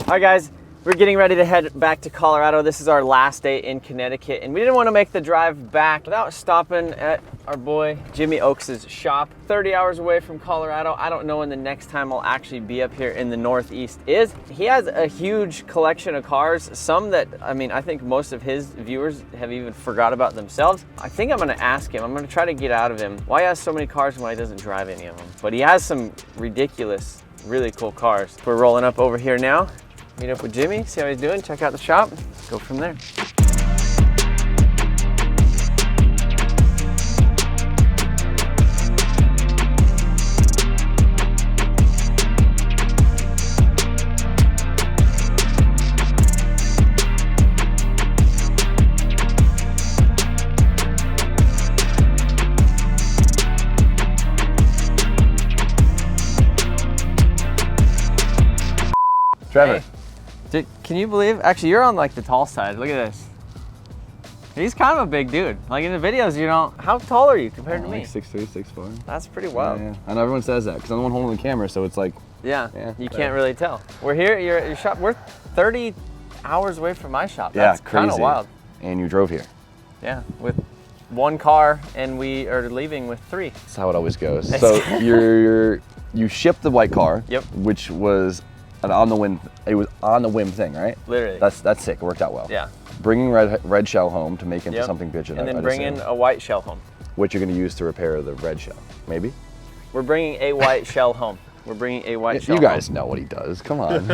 right, guys, we're getting ready to head back to Colorado. This is our last day in Connecticut, and we didn't want to make the drive back without stopping at our boy Jimmy Oaks' shop. 30 hours away from Colorado. I don't know when the next time I'll actually be up here in the Northeast is. He has a huge collection of cars, some that, I mean, I think most of his viewers have even forgot about themselves. I think I'm gonna ask him, I'm gonna try to get out of him why he has so many cars and why he doesn't drive any of them. But he has some ridiculous, really cool cars. We're rolling up over here now. Meet up with Jimmy, see how he's doing, check out the shop, go from there. Trevor. Hey. Dude, can you believe? Actually, you're on like the tall side. Look at this. He's kind of a big dude. Like in the videos, you don't. How tall are you compared to me? Like 6'3", 6'4". That's pretty wild. Yeah. I know everyone says that because I'm the one holding the camera, so it's like. Yeah. You can't really tell. We're here at your shop. We're 30 hours away from my shop. Yeah, That's kind of wild. And you drove here. Yeah, with one car, and we are leaving with 3. That's how it always goes. So you shipped the white car. Yep. Which was an on the whim. It was on the whim thing, right? Literally. That's sick. It worked out well. Yeah. Bringing red shell home to make into something bitchin'. And then bringing a white shell home. Which you're going to use to repair the red shell, maybe? We're bringing a white shell home. We're bringing a white shell You guys home. know what he does. Come on.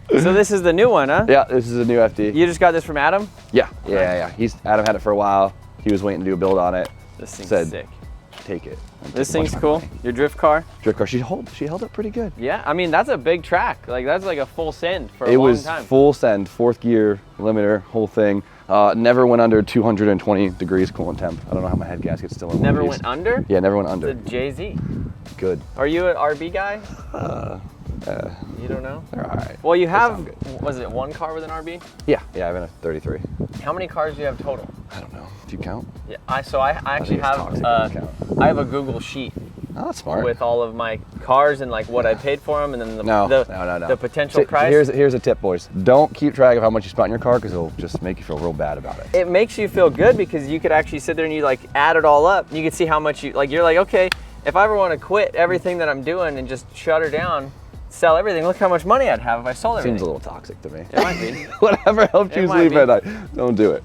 So this is the new one, huh? Yeah, this is a new FD. You just got this from Adam? Yeah. Adam had it for a while. He was waiting to do a build on it. This thing's Said, sick. Take it. This thing's cool. Your drift car? Drift car. She held up pretty good. Yeah, I mean, that's a big track. Like, that's like a full send for a long time. It was full send, 4th gear, limiter, whole thing. Never went under 220 degrees coolant temp. I don't know how my head gasket's still in Never went under? Yeah, never went under. It's a JZ. Good. Are you an RB guy? You don't know? They're all right. Well, you have, was it one car with an RB? Yeah, I have a 33. How many cars do you have total? I don't know. Do you count? Yeah, I actually have, I have a Google sheet. Oh, that's smart. With all of my cars and like what I paid for them, and then the potential price. Here's a tip, boys. Don't keep track of how much you spent on your car because it'll just make you feel real bad about it. It makes you feel good because you could actually sit there and you like add it all up. You can see how much you're like, okay, if I ever want to quit everything that I'm doing and just shut her down, sell everything, look how much money I'd have if I sold everything. Seems a little toxic to me. It might be. Whatever helped you sleep at night, don't do it.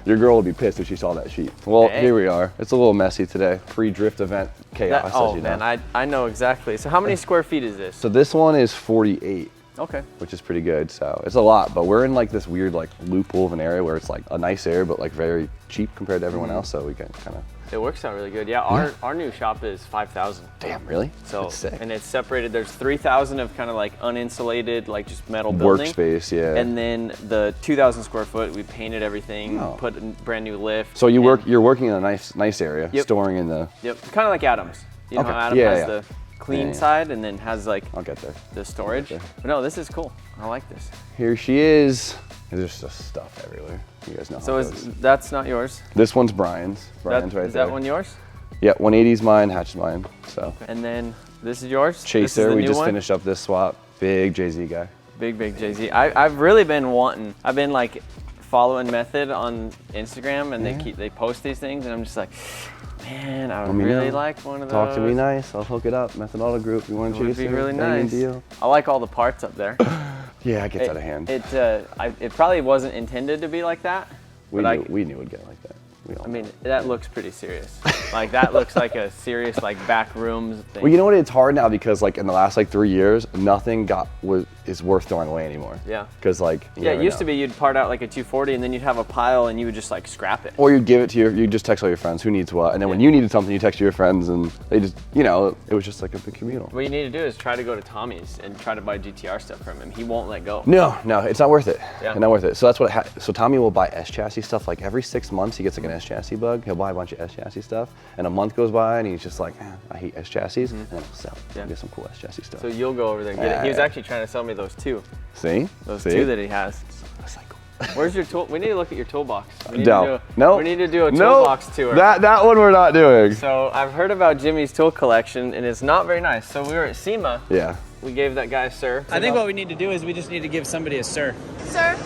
Your girl would be pissed if she saw that sheet. Well, Here we are. It's a little messy today. Pre-drift event chaos, as you know. Man, I know exactly. So how many square feet is this? So this one is 48. Okay. Which is pretty good. So it's a lot, but we're in like this weird like loophole of an area where it's like a nice area, but like very cheap compared to everyone else. So we can kind of. It works out really good. Yeah, our new shop is 5,000. Damn, really? So that's sick. And it's separated. There's 3,000 of kind of like uninsulated, like just metal building. Workspace, yeah. And then the 2,000 square foot, we painted everything, put a brand new lift. So you're working in a nice area, storing in the. Yep, kind of like Adam's. You know how Adam has the clean side and then has like I'll get there. The storage. But no, this is cool. I like this. Here she is. There's just stuff everywhere. You guys know how it goes. That's not yours? This one's Brian's. Brian's right there. Is that one yours? Yeah, 180's mine, Hatch's mine. So. And then this is yours? Chaser, we just finished up this swap. Big Jay-Z guy. Big Jay-Z. I've really been wanting. I've been like following Method on Instagram, and they post these things, and I'm just like, man, I would really like one of those. Talk to me nice. I'll hook it up. Method Auto Group. You want to chase it? Would be really nice. I like all the parts up there. Yeah, it gets out of hand. It probably wasn't intended to be like that. We knew it'd get like that. I mean, that looks pretty serious. Like that looks like a serious like back rooms thing. Well, you know what? It's hard now because like in the last like 3 years, nothing is worth throwing away anymore. Yeah. Because like it used to be you'd part out like a 240 and then you'd have a pile and you would just like scrap it. Or you'd give it to you'd just text all your friends who needs what, and then when you needed something, you text your friends, and they just it was just like a big communal. What you need to do is try to go to Tommy's and try to buy GTR stuff from him. He won't let go. No, it's not worth it. Yeah. Not worth it. So that's what. So Tommy will buy S chassis stuff like every 6 months. He gets like an S chassis bug. He'll buy a bunch of S chassis stuff, and a month goes by, and he's just like, I hate S chassis, and then he'll sell. Yeah. Get some cool S chassis stuff. So you'll go over there and get it. He was actually trying to sell me those two. See? Those two that he has. Where's your tool? We need to look at your toolbox. We need to do a toolbox tour. That one we're not doing. So I've heard about Jimmy's tool collection, and it's not very nice. So we were at SEMA. Yeah. We gave that guy a sir. I think what we need to do is we just need to give somebody a sir. Sir.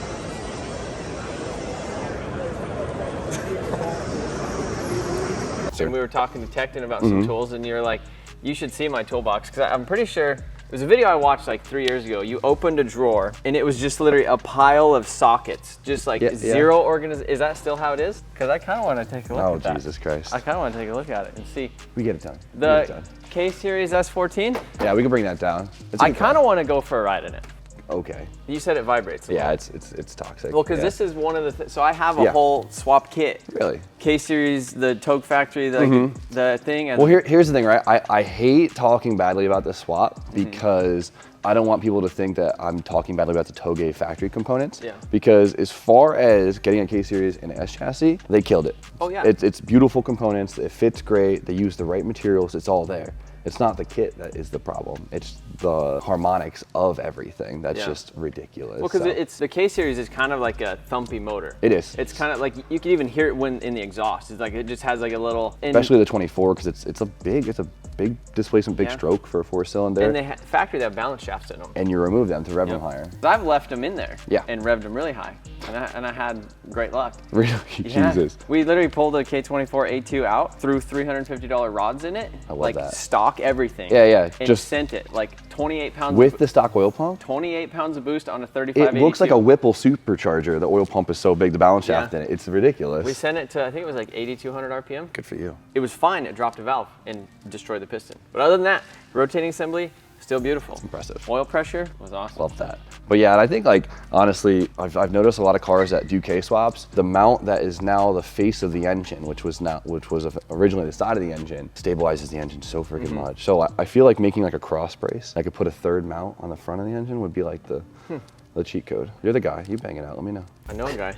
And we were talking to Tecton about some tools, and you're like, you should see my toolbox, because I'm pretty sure there's a video I watched like 3 years ago. You opened a drawer, and it was just literally a pile of sockets, just like zero organization. Is that still how it is? Because I kind of want to take a look at that. Oh, Jesus Christ. I kind of want to take a look at it and see. We get it done. The K-Series S14? Yeah, we can bring that down. I kind of want to go for a ride in it. Okay. You said it vibrates. Yeah, it's toxic. Well, because this is one of the so I have a whole swap kit. Really? K-Series, the Toke Factory, the thing. And well, here's the thing, right? I hate talking badly about this swap because I don't want people to think that I'm talking badly about the Toge factory components. Yeah. Because as far as getting a K-Series and an S chassis, they killed it. Oh yeah. It's beautiful components. It fits great. They use the right materials. It's all there. It's not the kit that is the problem. It's the harmonics of everything that's just ridiculous. Well, because it's the K-Series is kind of like a thumpy motor. It is. It's kind of like you can even hear it when in the exhaust. It's like it just has like a little. Especially the 24, because it's a big displacement, big stroke for a 4-cylinder. And they factory that balance shafts in them. And you remove them to rev them higher. I've left them in there. Yeah. And revved them really high, and I had great luck. Really? Yeah. Jesus. We literally pulled a K24A2 out, threw $350 rods in it, I love like that. stock everything. Yeah. And just sent it like 28 pounds with the stock oil pump. 28 pounds of boost on a 35. It looks like a Whipple supercharger. The oil pump is so big, the balance shaft in it. It's ridiculous. We sent it to, I think it was like 8,200 RPM. Good for you. It was fine. It dropped a valve and destroyed the piston. But other than that, rotating assembly, still beautiful. Impressive. Oil pressure was awesome. Love that. But yeah, and I think like, honestly, I've noticed a lot of cars that do K-swaps. The mount that is now the face of the engine, which was originally the side of the engine, stabilizes the engine so freaking much. So I feel like making like a cross brace, I could put a third mount on the front of the engine would be like the cheat code. You're the guy. You bang it out. Let me know. I know a guy.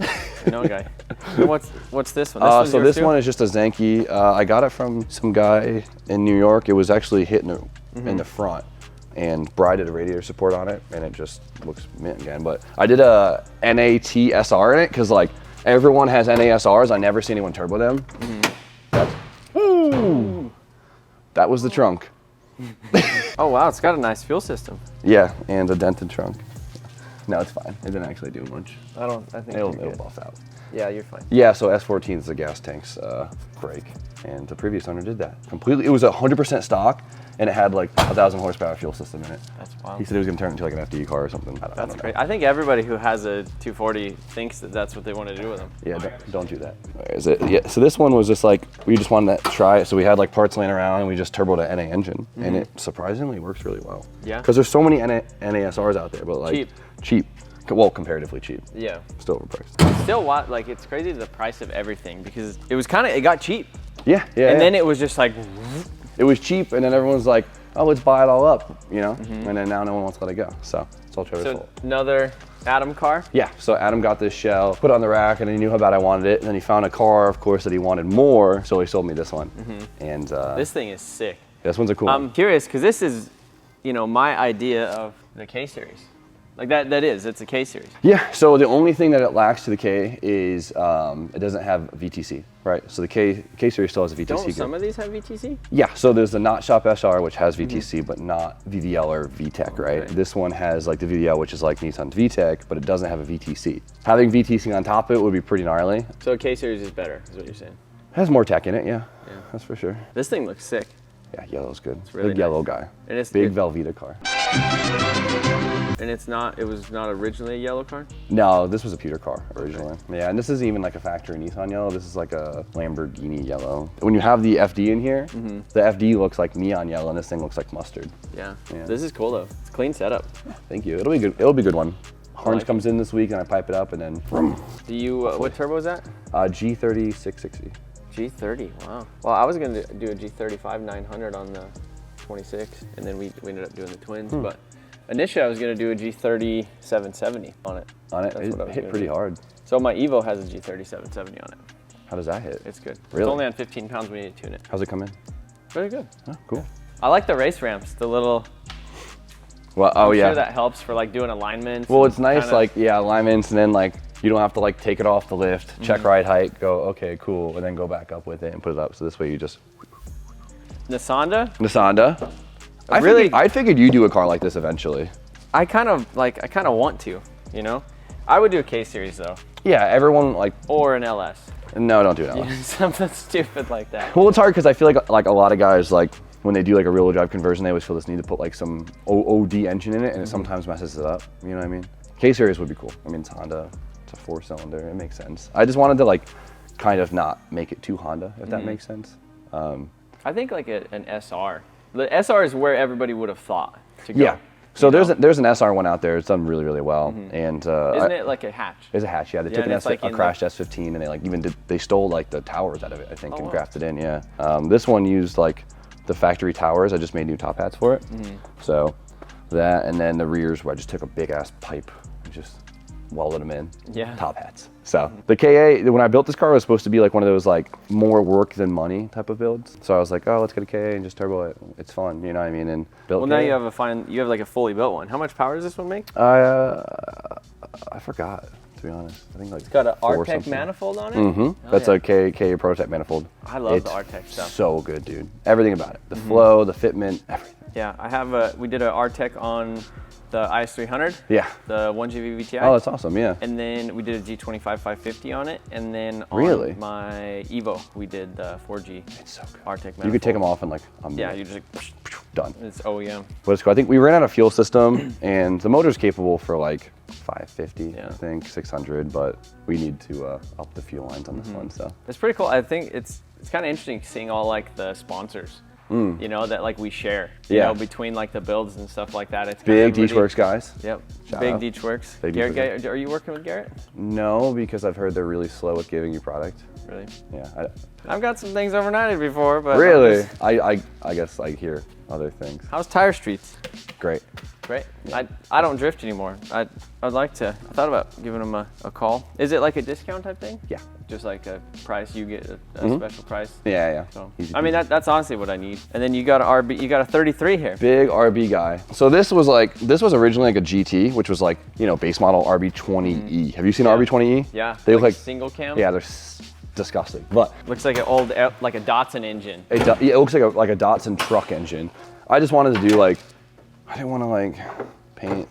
And what's this one? So this one is just a Zenki. I got it from some guy in New York. It was actually hit in the front. And Bride did a radiator support on it, and it just looks mint again. But I did a NATSR in it, because like everyone has NASRs. I never see anyone turbo them. That was the trunk. Oh wow, it's got a nice fuel system. Yeah, and a dented trunk. No, it's fine. It didn't actually do much. I think It'll buff out. Yeah, you're fine. Yeah, so S14 is the gas tank's brake, and the previous owner did that completely. It was 100% stock, and it had like 1,000 horsepower fuel system in it. That's wild. He said he was gonna turn it into like an FD car or something. I don't know. Great. I think everybody who has a 240 thinks that that's what they want to do with them. Yeah, don't do that. Where is it? Yeah, so this one was just like, we just wanted to try it. So we had like parts laying around, and we just turboed an NA engine, and it surprisingly works really well. Yeah. Because there's so many NASRs out there, but like cheap. Well, comparatively cheap. Yeah. Still overpriced. Still, like it's crazy the price of everything, because it was it got cheap. Yeah. And then it was just like. It was cheap, and then everyone's like, oh, let's buy it all up, you know? And then now no one wants to let it go. So it's all Trevor's fault. Another Adam car? Yeah, so Adam got this shell, put it on the rack, and he knew how bad I wanted it. And then he found a car, of course, that he wanted more, so he sold me this one. And this thing is sick. This one's a cool one. I'm curious, because this is, my idea of the K-Series. Like it's a K-Series. Yeah, so the only thing that it lacks to the K is it doesn't have VTC, right? So the K-Series still has a VTC. Don't some of these have VTC? Yeah, so there's the Not Shop SR, which has VTC, but not VVL or VTEC, right? Okay. This one has like the VVL, which is like Nissan's VTEC, but it doesn't have a VTC. Having VTC on top of it would be pretty gnarly. So K-Series is better, is what you're saying? It has more tech in it, yeah. That's for sure. This thing looks sick. Yeah, yellow's good. It's really big yellow guy. And it's big Velveeta car. And it was not originally a yellow car? No, this was a pewter car originally. Okay. Yeah, and this isn't even like a factory Nissan yellow. This is like a Lamborghini yellow. When you have the FD in here, the FD looks like neon yellow, and this thing looks like mustard. Yeah. This is cool though. It's a clean setup. Thank you. It'll be good. It'll be a good one. Orange comes in this week, and I pipe it up, and then. Do you? What turbo is that? G30 660. G30. Wow. Well, I was gonna do a G35 900 on the 26, and then we ended up doing the twins, but. Initially, I was going to do a G30 770 on it. It hit pretty hard. So my Evo has a G30 770 on it. How does that hit? It's good. Really? It's only on 15 pounds. We need to tune it. How's it come in? Really good. Oh, cool. I like the race ramps, the little. Well, I'm sure that helps for like doing alignments. Well, it's nice, like, alignments, and then like you don't have to like take it off the lift, check ride height, go, okay, cool, and then go back up with it and put it up. So this way you just. Nisanda? I figured you'd do a car like this eventually. I kind of want to, you know? I would do a K series though. Yeah, everyone like. Or an LS. No, don't do an LS. Something stupid like that. Well, it's hard because I feel like a lot of guys like when they do like a rear-wheel drive conversion, they always feel this need to put like some OD engine in it, and it sometimes messes it up. You know what I mean? K series would be cool. I mean, it's Honda. It's a 4-cylinder. It makes sense. I just wanted to like kind of not make it too Honda, if that makes sense. I think like an SR. The SR is where everybody would have thought to go. Yeah. So there's an SR one out there. It's done really, really well. And isn't it like a hatch? It's a hatch. Yeah, they took a crashed S15 and they like they stole like the towers out of it, I think, and grafted in. Yeah. This one used like the factory towers. I just made new top hats for it. So that, and then the rears where I just took a big ass pipe and just welded them in. Yeah. Top hats. So the KA, when I built this car, it was supposed to be like one of those like more work than money type of builds. So I was like, oh, let's get a KA and just turbo it. It's fun, you know what I mean? And built. Well, now you have like a fully built one. How much power does this one make? I forgot, to be honest. I think like it's got an R-Tech manifold on it. Oh, that's a KA prototype manifold. I love the R-Tech stuff. So good, dude. Everything about it. The flow, the fitment, everything. Yeah, we did an R-Tech on the IS300. Yeah. The 1JV VTI. Oh, that's awesome, yeah. And then we did a G25 550 on it. And then on my Evo, we did the 4G. It's so good. R-Tech manifold. You could take them off in like a minute. Yeah, you just like, done. It's OEM. But it's cool. I think we ran out of fuel system and the motor's capable for like 550, I think, 600, but we need to up the fuel lines on this one, so. It's pretty cool. I think it's kind of interesting seeing all like the sponsors. You know, that like we share, you know, between like the builds and stuff like that. It's big Deechworks guys. Yep. Big Deechworks. Garrett, are you working with Garrett? No, because I've heard they're really slow with giving you product. Really? Yeah. I've got some things overnighted before, but. Really? I guess I hear other things. How's Tire Streets? Great. Great. Yeah. I don't drift anymore. I'd like to. I thought about giving them a call. Is it like a discount type thing? Yeah. Just like a price, you get a special price. Yeah. So, I mean, that's honestly what I need. And then you got an RB, you got a 33 here. Big RB guy. So this was originally like a GT, which was like, you know, base model RB20E. Have you seen RB20E? Yeah. They look like single cam. Yeah, they're disgusting. But looks like an old, like a Datsun engine. It looks like a Datsun truck engine. I just wanted to do like, I didn't want to like paint,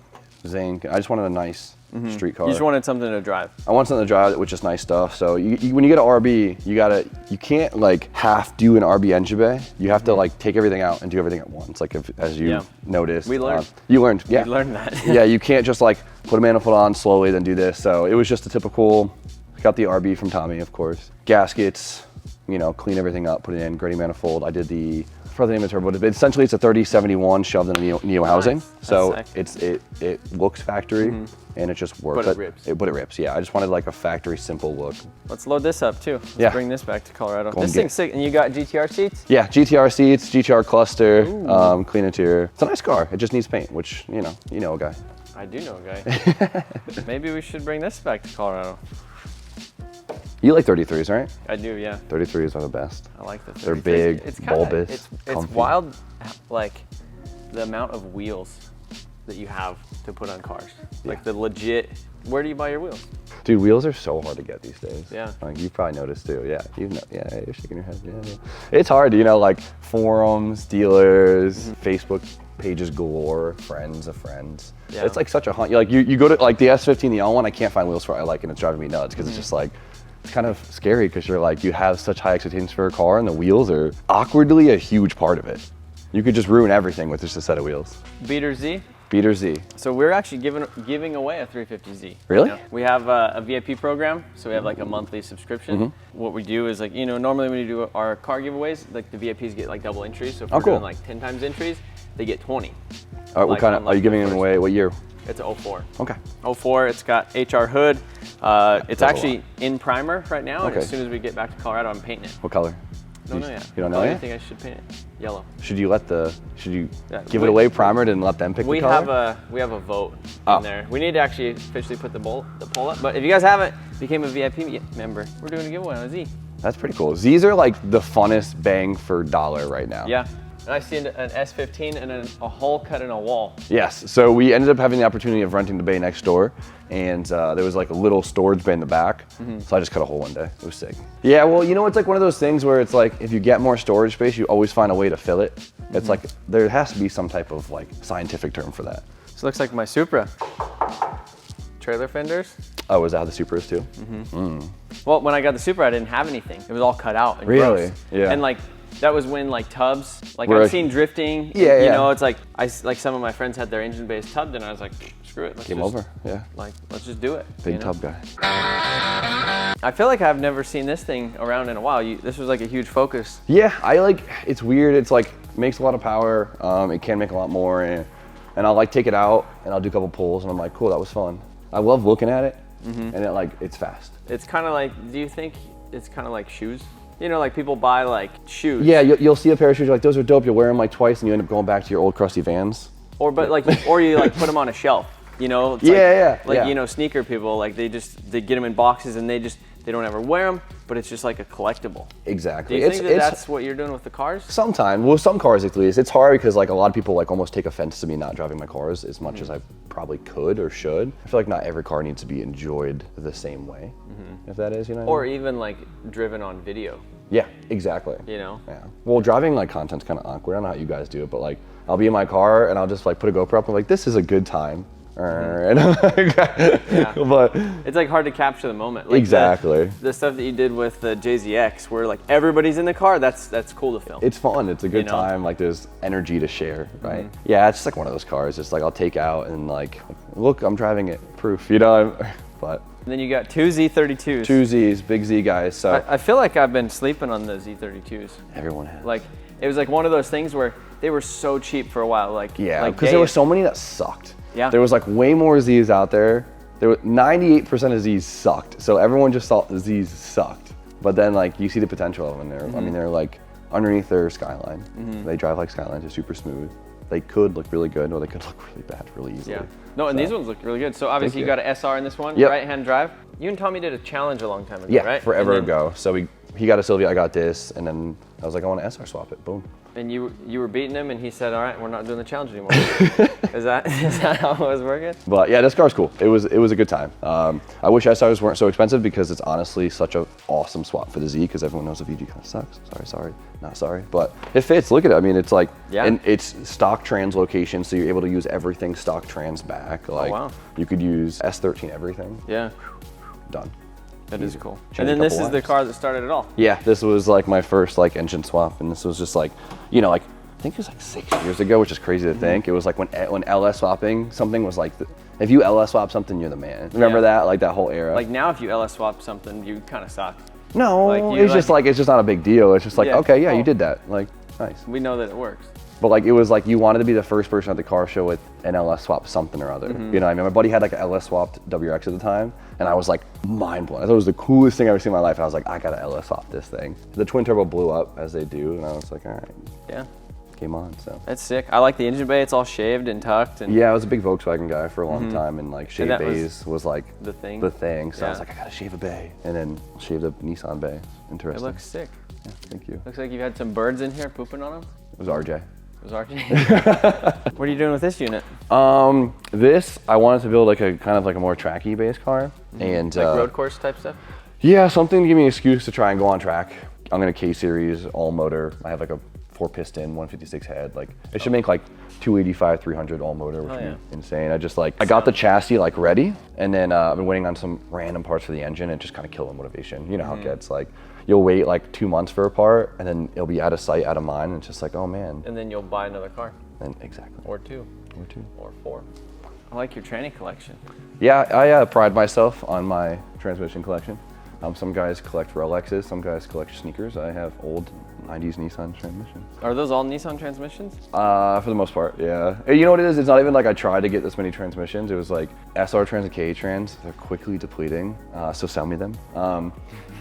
zinc. I just wanted a nice street car. You just wanted something to drive. I want something to drive with just nice stuff. So when you get an RB, you can't like half do an RB engine bay. You have to like take everything out and do everything at once. Like as you noticed. We learned. You learned, yeah. We learned that. Yeah, you can't just like put a manifold on slowly, then do this. So it was just a typical, got the RB from Tommy, of course. Gaskets, you know, clean everything up, put it in, grading manifold. I did the, I forgot the name of the turbo, but essentially it's a 3071 shoved in a Neo housing. So it looks factory and it just works. But it rips. But it rips, yeah. I just wanted like a factory simple look. Let's load this up too. Let's bring this back to Colorado. This thing's sick. And you got GTR seats? Yeah, GTR seats, GTR cluster, clean interior. It's a nice car. It just needs paint, which, you know a guy. I do know a guy. Maybe we should bring this back to Colorado. You like 33s, right? I do, yeah. 33s are the best. I like the 33s. They're big, it's bulbous, it's wild, like the amount of wheels that you have to put on cars. Like the legit, where do you buy your wheels? Dude, wheels are so hard to get these days. Yeah. Like you probably noticed too. Yeah, you're shaking your head. Yeah. It's hard, like forums, dealers, Facebook pages galore, friends of friends. Yeah. It's like such a hunt. You go to like the S15, the L1, I can't find wheels for what I like, and it's driving me nuts because it's just like, it's kind of scary because you're like, you have such high expectations for a car and the wheels are awkwardly a huge part of it. You could just ruin everything with just a set of wheels. Beater Z. Beater Z. So we're actually giving away a 350Z. Really? We have a VIP program, so we have like a monthly subscription. What we do is like, normally when you do our car giveaways, like the VIPs get like double entries. So if we're doing like 10 times entries, they get 20. All right, what kind of, are you giving them away? What year? It's a 04. Okay. 04, it's got HR hood. It's actually in primer right now, and as soon as we get back to Colorado, I'm painting it. What color? Don't know yet. You don't know yet? I think I should paint it yellow. Should you give it away primered and let them pick the color? We have a vote in there. We need to actually officially put the poll up, but if you guys haven't became a VIP member, we're doing a giveaway on a Z. That's pretty cool. Z's are like the funnest bang for dollar right now. Yeah. And I see an S15 and a hole cut in a wall. Yes, so we ended up having the opportunity of renting the bay next door, and there was like a little storage bay in the back, so I just cut a hole one day. It was sick. Yeah, well, you know, it's like one of those things where it's like, if you get more storage space, you always find a way to fill it. It's like, there has to be some type of like scientific term for that. This looks like my Supra. Trailer fenders. Oh, is that how the Supra is too? Well, when I got the Supra, I didn't have anything. It was all cut out and Really? gross. Yeah. And like, that was when like tubs, like Right. I've seen drifting. Yeah, You yeah. know, it's like, like some of my friends had their engine bays tubbed and I was like, screw it. Let's Came just, over, yeah. Like, let's just do it. Big you know? tub guy. I feel like I've never seen this thing around in a while. This was like a huge focus. Yeah, I like, it's weird. It's like, makes a lot of power. It can make a lot more. And I'll like take it out and I'll do a couple pulls and I'm like, cool, that was fun. I love looking at it and it's fast. It's kind of like, do you think it's kind of like shoes? You know, like people buy like shoes. Yeah, you'll see a pair of shoes, you're like, those are dope. You'll wear them like twice and you end up going back to your old crusty Vans. Or you like put them on a shelf. You know, it's Yeah. you know, sneaker people, like they get them in boxes and they don't ever wear them, but it's just like a collectible. Exactly. Do you think that's what you're doing with the cars? Sometimes, well, some cars at least. It's hard because like a lot of people like almost take offense to me not driving my cars as much as I probably could or should. I feel like not every car needs to be enjoyed the same way, if that is, you know what I Or mean? even like driven on video, Yeah, exactly. you know? Yeah. Well, driving like content's kind of awkward. I don't know how you guys do it, but like I'll be in my car and I'll just like put a GoPro up and like, this is a good time. And I'm like, but It's like hard to capture the moment. Like exactly. The stuff that you did with the JZX, where like everybody's in the car, that's cool to film. It's fun. It's a good You know? time. Like there's energy to share, right? Yeah, it's just like one of those cars. It's like I'll take out and like, look, I'm driving it. Proof, you know. But And then you got two Z32s. two Z's, big Z guys. So I feel like I've been sleeping on the Z32s. everyone has. Like it was like one of those things where they were so cheap for a while. Like Yeah, like because there were so many that sucked. Yeah. There was like way more Z's out there. There were 98% of Z's sucked. So everyone just thought the Z's sucked. But then like you see the potential of them. I mean, they're like underneath their Skyline. They drive like Skylines. They're super smooth. They could look really good, or they could look really bad really easily. Yeah. No, and these ones look really good. So obviously you you. got an SR in this one, Yep. right-hand drive. You and Tommy did a challenge a long time ago, Yeah, right? forever And then- ago. So he got a Sylvia, I got this, and then I was like, I want to SR swap it. Boom. And you were beating him, and he said, "All right, we're not doing the challenge anymore." is that how it was working? But yeah, this car's cool. It was a good time. I wish SRs weren't so expensive because it's honestly such an awesome swap for the Z because everyone knows the VG kind of sucks. Sorry, not sorry, but it fits. Look at it. I mean, it's like, and it's stock trans location, so you're able to use everything stock trans back. Like, wow. You could use S13 everything. Yeah, Done. that is cool. Change And a then this couple is the lives. car that started it all. Yeah, this was like my first like engine swap, and this was just like, you know, like I think it was like 6 years ago, which is crazy to think. It was like when LS swapping something was like, if you LS swap something, you're the man. Remember that? Like that whole era. Like now, if you LS swap something, you kind of suck. No, like, it's just like it's just not a big deal. It's just like, Yeah. okay, yeah, Oh. you did that. Like, nice. We know that it works. But like it was like you wanted to be the first person at the car show with an LS swap something or other. You know what I mean? My buddy had like an LS swapped WRX at the time, and I was like mind blown. I thought it was the coolest thing I've ever seen in my life. And I was like, I gotta LS swap this thing. The twin turbo blew up as they do, and I was like, all right, Yeah, game on. So that's sick. I like the engine bay. It's all shaved and tucked. And yeah, I was a big Volkswagen guy for a long time, and like shave that bays was like the thing. So I was Yeah. like, I gotta shave a bay, and then shaved a Nissan bay. It Interesting. looks sick. Yeah, thank you. Looks like you've had some birds in here pooping on them. It was RJ. It was RJ. What are you doing with this unit? This I wanted to build like a kind of like a more tracky based car, and Like road course type stuff? yeah, something to give me an excuse to try and go on track. I'm gonna K series all motor. I have like a 4-piston 156 head. Like it should make like 285 300 all motor, which would yeah. be insane. I got the chassis like ready, and then I've been waiting on some random parts for the engine, and just kind of kill the motivation. You know how it gets. Like you'll wait like 2 months for a part, and then it'll be out of sight, out of mind, and it's just like, oh man. And then you'll buy another car. And exactly. Or two. Or two. Or four. I like your tranny collection. Yeah, I pride myself on my transmission collection. Some guys collect Rolexes, some guys collect sneakers. I have old 90s Nissan transmissions. Are those all Nissan transmissions? For the most part, yeah. You know what it is? It's not even like I tried to get this many transmissions. It was like SR trans and KA trans. They're quickly depleting, so sell me them.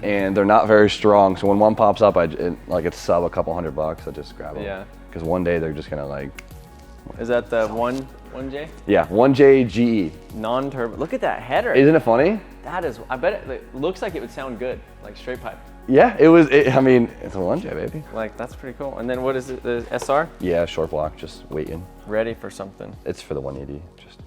And they're not very strong. So when one pops up, it's sub a couple $100. I just grab them. Yeah. Because one day they're just gonna like. Is that the 1J? Yeah, 1J GE. Non-turbo. Look at that header. Isn't it funny? That is, I bet it looks like it would sound good, like straight pipe. Yeah, it was. I mean, it's a 1J, baby. Like, that's pretty cool. And then what is it? The SR? Yeah, short block, just waiting. Ready for something. It's for the 180. Just.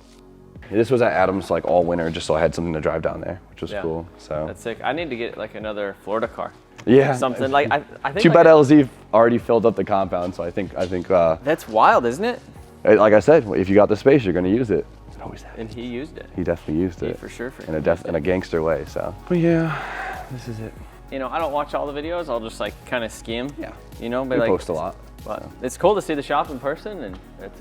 This was at Adams like all winter, just so I had something to drive down there, which was cool. So that's sick. I need to get like another Florida car. Yeah. Something like I think. Too like bad LZ already filled up the compound, so I think. That's wild, isn't it? Like I said, if you got the space, you're gonna use it. Always have. And he used it. He definitely used it. For sure. In a gangster way. So. But yeah, this is it. You know, I don't watch all the videos. I'll just like kind of skim. Yeah. You know, but We like post a lot. But it's cool to see the shop in person, and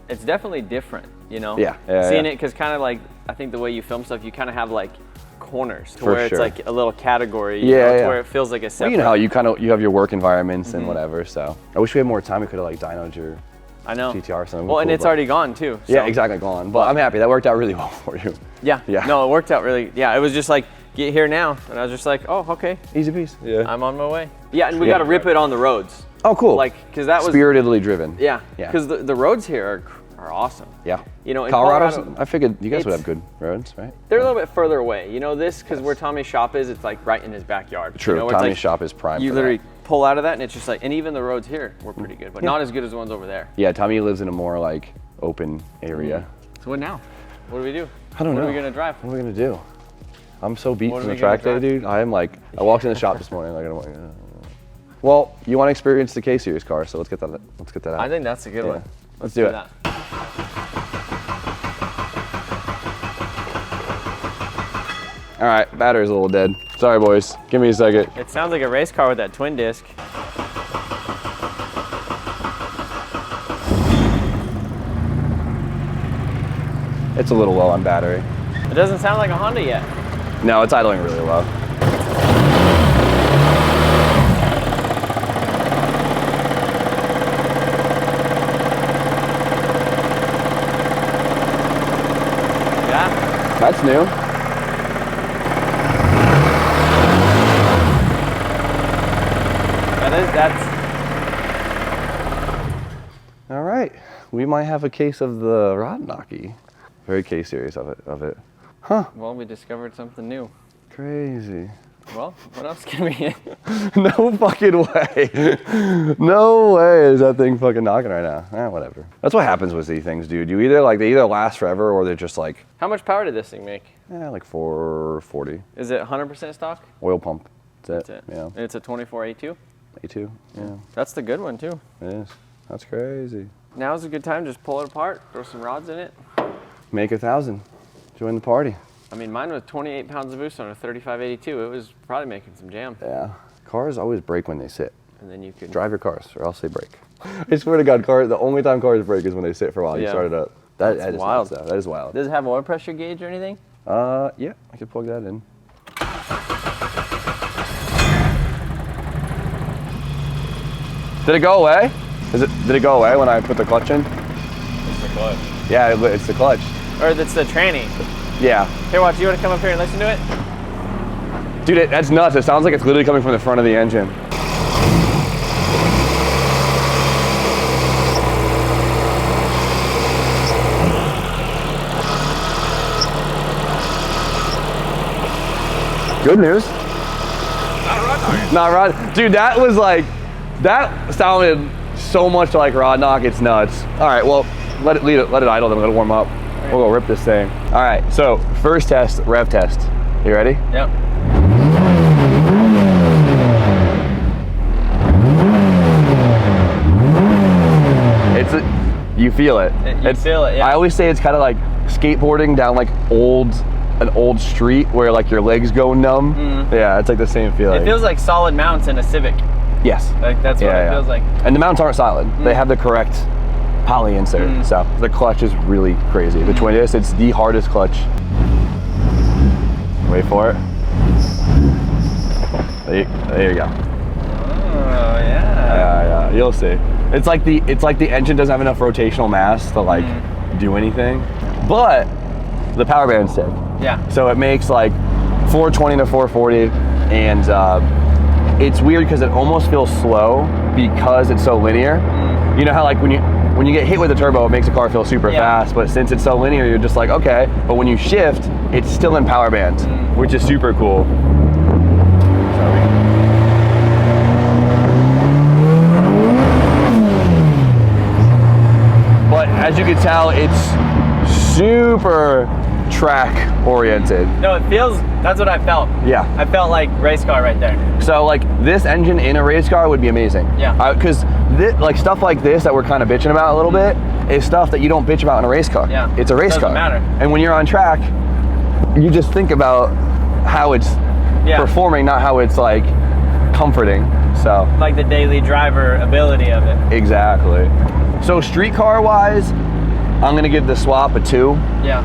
it's definitely different. You know. Yeah. Seeing it, because kind of like I think the way you film stuff, you kind of have like corners to For where sure. it's like a little category. Yeah, to yeah. where it feels like a separate. Well, you know how you have your work environments and whatever. So I wish we had more time. We could have like dynoed your. I know. GTR or something. Well, and cool, it's already gone too. So. Yeah, exactly, gone. But I'm happy. That worked out really well for you. Yeah. Yeah. No, it worked out really. Yeah, it was just like get here now, and I was just like, oh, okay. Easy peasy. Yeah. I'm on my way. Yeah, and we got to rip it on the roads. Oh, cool. Like, cause that was spiritedly driven. Yeah. Yeah. Because the roads here are awesome. Yeah. You know, in Colorado's. Colorado, I figured you guys would have good roads, right? They're a little bit further away. You know this because where Tommy's shop is, it's like right in his backyard. True. You know, where Tommy's it's like, shop is prime. You for literally that. pull out of that, and it's just like, and even the roads here were pretty good, but not as good as the ones over there. Yeah, Tommy lives in a more like open area. So what now? What do we do? I don't know. What are we gonna drive? What are we gonna do? I'm so beat What from are the we gonna track day, drive? dude. I am like, I walked in the shop this morning. Like, I'm like, well, you want to experience the K Series car, so let's get that. Let's get that out. I think that's a good one. Let's do it. That. All right, battery's a little dead. Sorry, boys. Give me a second. It sounds like a race car with that twin disc. It's a little low on battery. It doesn't sound like a Honda yet. No, it's idling really low. Yeah. That's new. That's. All right, we might have a case of the Rodnocky. Very K Series of it. Huh? Well, we discovered something new. Crazy. Well, what else can we? No fucking way. No way is that thing fucking knocking right now. Whatever. That's what happens with these things, dude. You either like they either last forever or they're just like. How much power did this thing make? Like 440. Is it 100% stock? Oil pump. That's That's it. it. Yeah. And it's a 24A2? A2. Yeah. That's the good one too. It is. That's crazy. Now's a good time, just pull it apart, throw some rods in it. Make 1,000. Join the party. I mean, mine was 28 pounds of boost on a 3582. It was probably making some jam. Yeah. Cars always break when they sit. And then you could Drive your cars or else they break. I swear to God, the only time cars break is when they sit for a while. You Yeah. start it up. That That's is wild. nuts, though. That is wild. Does it have oil pressure gauge or anything? Yeah, I could plug that in. Did it go away? Did it go away when I put the clutch in? It's the clutch. Yeah, it's the clutch. Or that's the tranny. Yeah. Here, watch, you want to come up here and listen to it? Dude, that's nuts. It sounds like it's literally coming from the front of the engine. Good news. Not Rod. Dude, that was like, that sounded so much like Rod Knock, it's nuts. All right, well, let it idle, then let it warm up. We'll go rip this thing. All right, so first test, rev test. You ready? Yep. You feel it. You feel it, yeah. I always say it's kind of like skateboarding down like an old street where like your legs go numb. Yeah, it's like the same feeling. It feels like solid mounts in a Civic. Yes. Like that's what it feels like. And the mounts aren't solid. They have the correct poly insert. So the clutch is really crazy. The twin disc, it's the hardest clutch. Wait for it. There you go. Oh yeah. Yeah, you'll see. It's like the engine doesn't have enough rotational mass to like do anything, but the power band's sick. Yeah. So it makes like 420 to 440, and it's weird because it almost feels slow because it's so linear. You know how like when you get hit with a turbo, it makes a car feel super fast, but since it's so linear, you're just like, okay. But when you shift, it's still in power bands, which is super cool. as you can tell, it's super track oriented. No, it feels, that's what I felt. Yeah. I felt like race car right there. So like this engine in a race car would be amazing. Yeah. Because like stuff like this that we're kind of bitching about a little bit is stuff that you don't bitch about in a race car. Yeah. It's a race car. Doesn't matter. And when you're on track, you just think about how it's performing, not how it's like comforting. So like the daily driver ability of it. exactly. So street car wise, I'm gonna give the swap a 2. Yeah.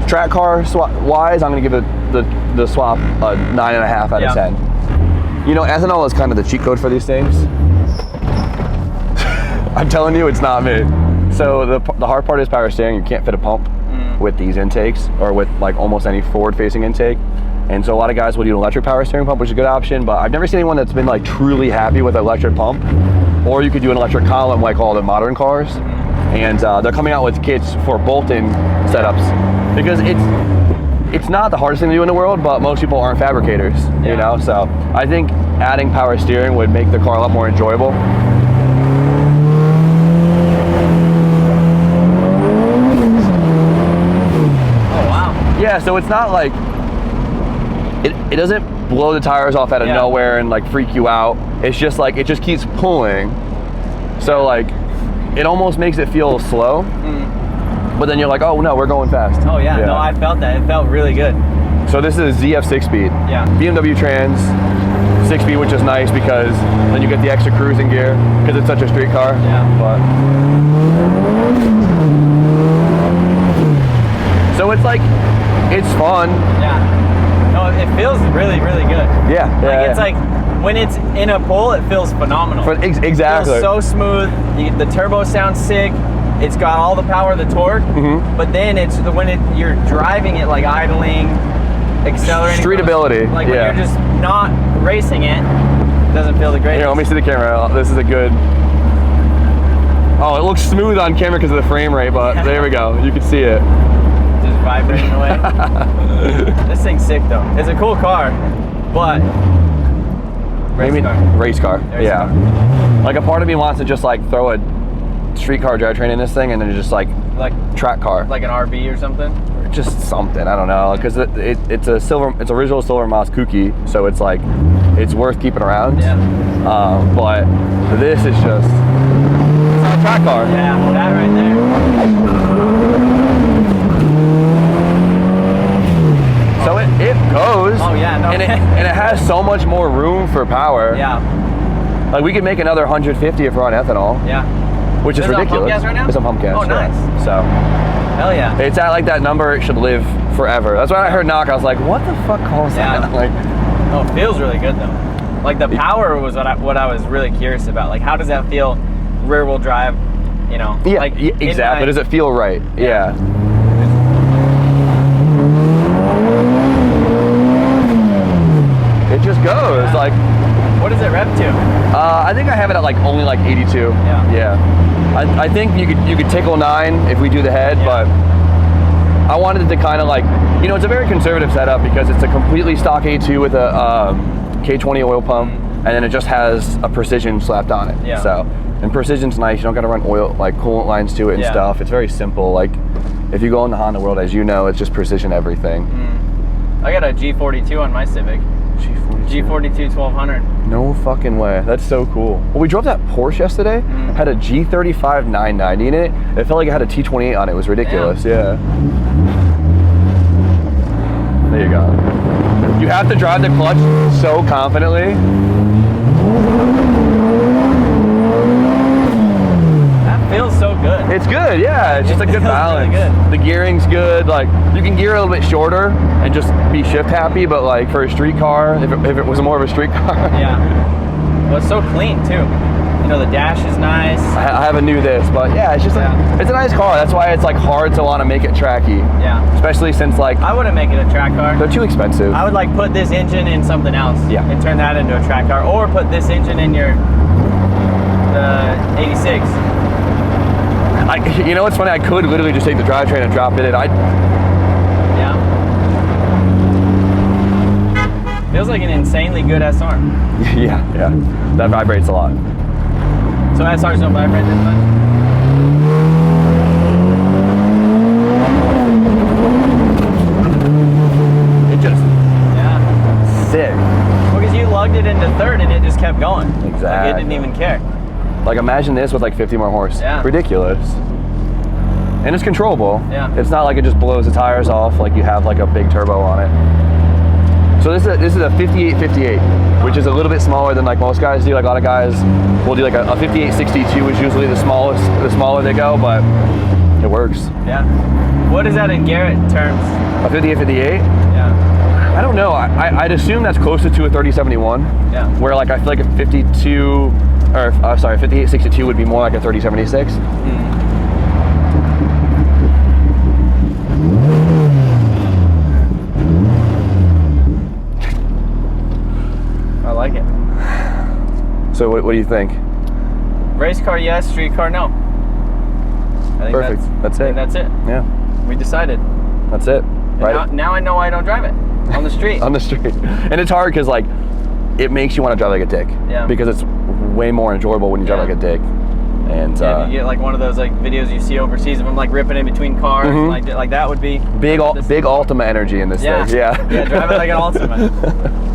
Track car wise, I'm gonna give it the swap a 9.5 out of 10. You know, ethanol is kind of the cheat code for these things. I'm telling you, it's not me. So the hard part is power steering. You can't fit a pump with these intakes or with like almost any forward-facing intake. And so a lot of guys will use an electric power steering pump, which is a good option, but I've never seen anyone that's been like truly happy with an electric pump. Or you could do an electric column like all the modern cars. And they're coming out with kits for bolt-in setups because it's not the hardest thing to do in the world, but most people aren't fabricators, you know? So I think adding power steering would make the car a lot more enjoyable. Yeah, so it's not like, it doesn't blow the tires off out of nowhere and like freak you out. It's just like, it just keeps pulling. So like, it almost makes it feel slow, but then you're like, oh no, we're going fast. Oh yeah, no, I felt that. It felt really good. So this is ZF 6-speed. Yeah. BMW Trans 6-speed, which is nice because then you get the extra cruising gear because it's such a street car. Yeah. But so it's like, it's fun. Yeah. No, it feels really, really good. Yeah. Like it's like, when it's in a pull, it feels phenomenal. Exactly. It feels so smooth. The turbo sounds sick. It's got all the power, the torque. But then it's when you're driving it, like idling, accelerating. Street ability. Like when you're just not racing it, doesn't feel the greatest. Here, let me see the camera. This is a good. Oh, it looks smooth on camera because of the frame rate, but there we go. You can see it. Just vibrating away. This thing's sick though. It's a cool car, but race car. Like a part of me wants to just like throw a street car drivetrain in this thing and then just like track car. Like an RB or something? Or just something, I don't know. Because it's original silver moss kooky, so it's like, it's worth keeping around. Yeah. But this is just, it's not a track car. Yeah, that right there. So it goes. Oh yeah, no. And it has so much more room for power. Yeah. Like we could make another 150 if we're on ethanol. Yeah. Which is ridiculous. Is it on pump gas right now? It's on pump gas. Oh, nice. Yeah. So. Hell yeah. It's at like that number, it should live forever. That's when I heard knock, I was like, what the fuck calls that? Like, no, it feels really good though. Like the power was what I was really curious about. Like how does that feel rear wheel drive, you know? Yeah, like, exactly. Does it feel right? Yeah. It just goes like. What does it rev to? I think I have it at like only like 82. Yeah. I think you could tickle 9 if we do the head, but I wanted it to kind of like, you know, it's a very conservative setup because it's a completely stock A2 with a K20 oil pump, and then it just has a Precision slapped on it. Yeah. So, and Precision's nice. You don't got to run oil like coolant lines to it and stuff. It's very simple. Like, if you go in the Honda world, as you know, it's just Precision everything. I got a G42 on my Civic. G42 1200. No fucking way. That's so cool. Well, we drove that Porsche yesterday. Had a G35 990 in it. It felt like it had a T28 on it. It was ridiculous. Yeah. There you go. You have to drive the clutch so confidently. That feels so good. It's good, yeah. It's just a good balance. Really good. The gearing's good. Like, you can gear a little bit shorter and just be shift happy, but like for a street car, if it was more of a street car. Yeah. Well, it's so clean too. You know, the dash is nice. I haven't knew this, but yeah, it's just it's a nice car. That's why it's like hard to want to make it tracky. Yeah. Especially since like I wouldn't make it a track car. They're too expensive. I would like put this engine in something else. Yeah. And turn that into a track car, or put this engine in your 86. You know what's funny? I could literally just take the drivetrain and drop it in. Yeah. Feels like an insanely good SR. Yeah. That vibrates a lot. So SRs don't vibrate this much? kept going. Exactly. Like, it didn't even care. Like imagine this with like 50 more horse. Yeah. Ridiculous. And it's controllable. Yeah. It's not like it just blows the tires off like you have like a big turbo on it. So this is a 5858, which is a little bit smaller than like most guys do. Like a lot of guys will do like a 5862, which is usually the smaller they go, but it works. Yeah. What is that in Garrett terms? A 5858? Yeah. I don't know. I'd assume that's closer to a 3071. Yeah. Where like I feel like a 5862 would be more like a 3076. I like it. So what do you think? Race car, yes. Street car, no. I think Perfect. That's it. I think that's it. Yeah. We decided. That's it. And Right. now I know why I don't drive it on the street. On the street. And it's hard because like it makes you want to drive like a dick. Yeah. Because it's way more enjoyable when you drive Yeah. like a dick. And Yeah, you get like one of those like videos you see overseas of them like ripping in between cars, like that would be big Ultima energy in this yeah. thing. Yeah. Yeah, drive it like an Ultima.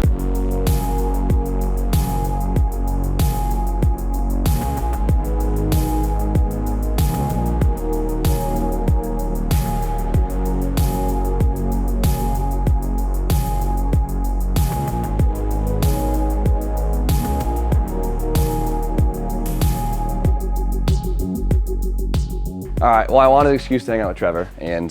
All right, well, I wanted an excuse to hang out with Trevor and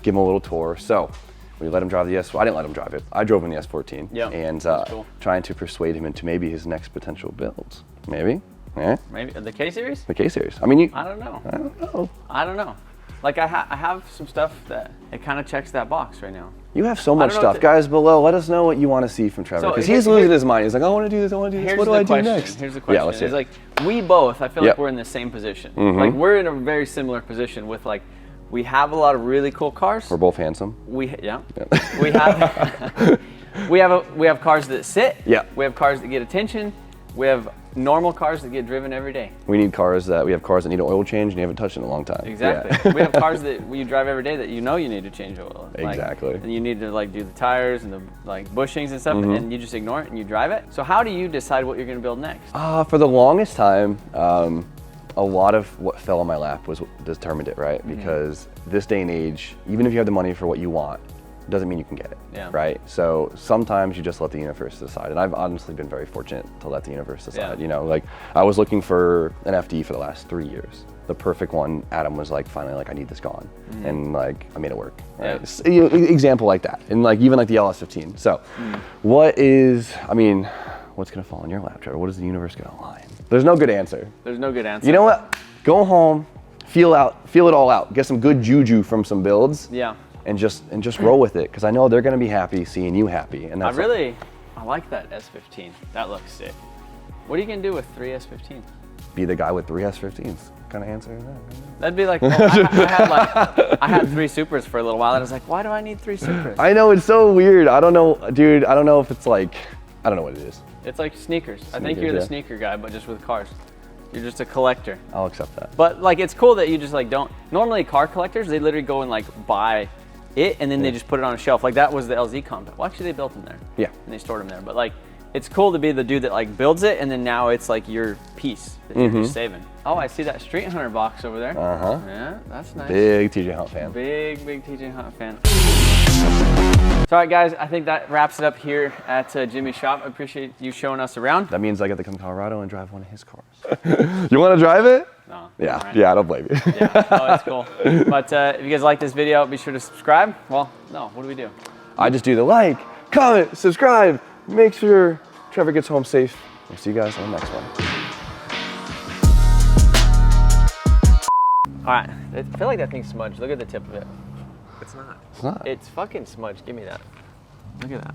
give him a little tour. So we let him drive the S4. I didn't let him drive it. I drove in the S14. Yeah, And that's cool. trying to persuade him into maybe his next potential build. Maybe? Yeah. Maybe the K series? The K series. I mean, I don't know. I don't know. I don't know. Like I have some stuff that it kind of checks that box right now. You have so much don't know stuff. what Guys below, let us know what you want to see from Trevor. So Because here- he's losing here- his mind. He's like, I want to do this, I want to do this. Here's What do the I do question. next? Here's the question. Yeah, let's hear It's it. like we both, I feel Yep. like we're in the same position. Like we're in a very similar position with like we have a lot of really cool cars. We're both handsome. We we have we have cars that sit. Yeah. We have cars that get attention. We have normal cars that get driven every day. We have cars that need an oil change and you haven't touched in a long time. Exactly. Yeah. We have cars that you drive every day that you know you need to change oil. Like, Exactly. and you need to like do the tires and the like bushings and stuff, and you just ignore it and you drive it. So how do you decide what you're going to build next? For the longest time, a lot of what fell on my lap was what determined it, right? Because this day and age, even if you have the money for what you want, doesn't mean you can get it, Yeah. right? So sometimes you just let the universe decide. And I've honestly been very fortunate to let the universe decide. Yeah. You know, like I was looking for an FD for the last 3 years. The perfect one, Adam was like, finally, like I need this gone. And like, I made it work, right? Yeah. So, you know, example like that. And like, even like the LS15. So what's gonna fall in your lap, Trevor? What is the universe gonna align? There's no good answer. There's no good answer. You know what? Go home, feel it all out. Get some good juju from some builds. Yeah. And just roll with it, because I know they're gonna be happy seeing you happy. And I that's like that S15. That looks sick. What are you gonna do with 3 S15s? be the guy with 3 S15s. What kind of answer is that? That'd be like, I had 3 Supras for a little while, and I was like, why do I need 3 Supras? I know, it's so weird. I don't know, dude. I don't know if it's like, I don't know what it is. It's like sneakers. I think Sneakers, you're the yeah. sneaker guy, but just with cars. You're just a collector. I'll accept that. But like, it's cool that you just like don't. Normally, car collectors, they literally go and like buy it, and then they just put it on a shelf. Like that was the LZ Compact. Well, actually, they built them there. Yeah. And they stored them there. But like, it's cool to be the dude that like builds it, and then now it's like your piece that you're just saving. Oh, I see that Street Hunter box over there. Uh-huh. Yeah, that's nice. Big TJ Hunt fan. Big TJ Hunt fan. So, all right, guys, I think that wraps it up here at Jimmy's shop. I appreciate you showing us around. That means I get to come to Colorado and drive one of his cars. You want to drive it? No. Yeah. Right. Yeah, I don't blame you. Yeah, oh, it's cool. But if you guys like this video, be sure to subscribe. Well, no, what do we do? I just do the like, comment, subscribe, make sure Trevor gets home safe. We'll see you guys on the next one. All right, I feel like that thing's smudged. Look at the tip of it. It's not. It's not. It's fucking smudged. Give me that. Look at that.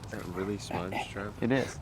Is that really smudged, Trev? It is.